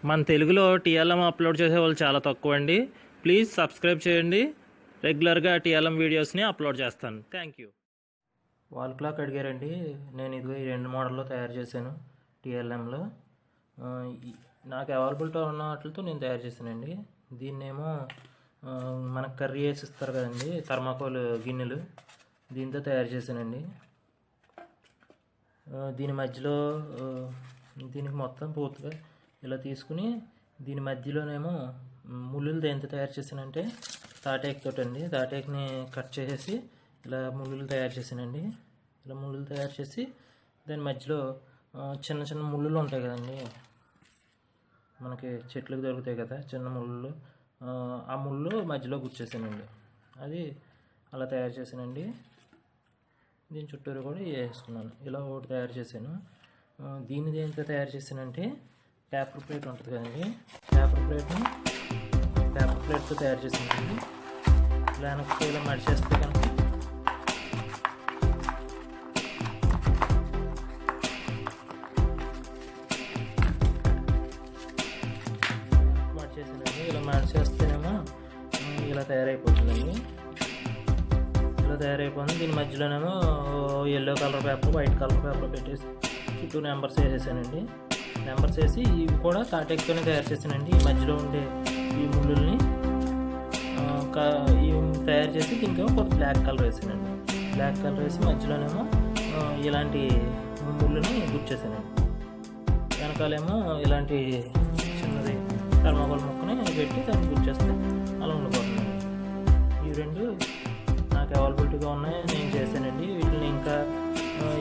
మన తెలుగులో TLM upload చేసే వాళ్ళు చాలా తక్కువ అండి. ప్లీజ్ సబ్స్క్రైబ్ చేయండి. రెగ్యులర్గా టీఎల్ఎం వీడియోస్ని అప్లోడ్ చేస్తాను. Thank you. వాల్ క్లాక్ అడిగారండి. నేను ఇదిగో ఈ 2 మోడల్లో తయారు చేశాను టీఎల్ఎంలో. నాకు అవైలబిలిటీ ఉన్న వాటితో నేను తయారు చేశానండి. దీన్నేమో మనకు కర్రీ వేసి ఇస్తారు కదండి, థర్మాకోల్ గిన్నెలు, దీంతో తయారు చేశానండి. దీని మధ్యలో దీనికి మొత్తం పూర్తిగా ఇలా తీసుకుని దీని మధ్యలోనేమో ముళ్ళులు దేంతో తయారు చేశానంటే తాటేక్ తోటి అండి. తాటేక్ని కట్ చేసేసి ఇలా ముళ్ళులు తయారు చేశానండి. ఇలా ముళ్ళులు తయారు చేసి దాని మధ్యలో చిన్న చిన్న ముళ్ళులు ఉంటాయి కదండి, మనకి చెట్లకు దొరుకుతాయి కదా చిన్న ముళ్ళు, ఆ ముళ్ళు మధ్యలో గుచ్చేసానండి. అది అలా తయారు చేశానండి. దీని చుట్టూరు కూడా వేసుకున్నాను. ఇలా ఒకటి తయారు చేశాను. దీన్ని దేంతో తయారు చేశానంటే పేపర్ ప్లేట్ ఉంటుంది కదండి, పేపర్ ప్లేట్తో తయారు చేశానండి. ఇలా వెనక్కి ఇలా మడిచేస్తే కనుక మడిచేసానండి. ఇలా మడిచేస్తేనేమో ఇలా తయారైపోతుందండి. ఇలా తయారైపోతుంది. దీని మధ్యలోనేమో yellow colour paper, white colour paper పెట్టేసి చుట్టూ నెంబర్స్ వేసేసానండి. నెంబర్స్ వేసి ఇవి కూడా తాటెక్తోనే తయారు చేశానండి. ఈ మధ్యలో ఉండే ఈ ముళ్ళుల్ని తయారు చేసి దీనికి ఒక బ్లాక్ కలర్ వేసానండి. బ్లాక్ కలర్ వేసి మధ్యలోనేమో ఇలాంటి ముళ్ళుని గుచ్చేసానండి. వెనకాలేమో ఇలాంటి చిన్నది థర్మాకోల్ ముక్కని పెట్టి దాన్ని గుచ్చేస్తే అలా ఉండిపోతుంది. ఈ 2 నాకు అవైలబిలిటీగా ఉన్నాయి, నేను చేశానండి. వీటిని ఇంకా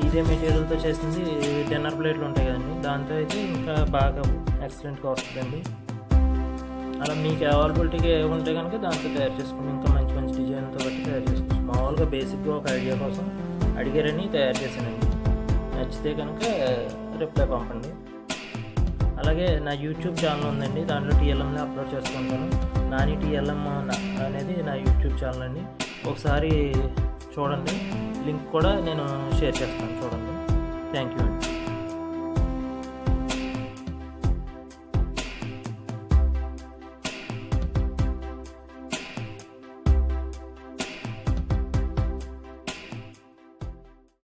ఇదే మెటీరియల్తో చేసింది డిన్నర్ ప్లేట్లు ఉంటాయి కదండి, దాంతో అయితే ఇంకా బాగా ఎక్సలెంట్గా వస్తుందండి. అలా మీకు అవైలబిలిటీగా ఉంటే కనుక దాంతో తయారు చేసుకోండి. ఇంకా మంచి మంచి డిజైన్తో బట్టి తయారు చేసుకోండి. మామూలుగా బేసిక్గా ఒక ఐడియా కోసం అడిగారని తయారు చేశానండి. నచ్చితే కనుక రిప్లై పంపండి. అలాగే నా యూట్యూబ్ ఛానల్ ఉందండి, దాంట్లో టీఎల్ఎంని అప్లోడ్ చేస్తుంటాను. నాని టీఎల్ఎం అనేది నా యూట్యూబ్ ఛానల్ అండి. ఒకసారి చూడండి, లింక్ కూడా నేను షేర్ చేస్తాను, చూడండి. థ్యాంక్ యూ అండి.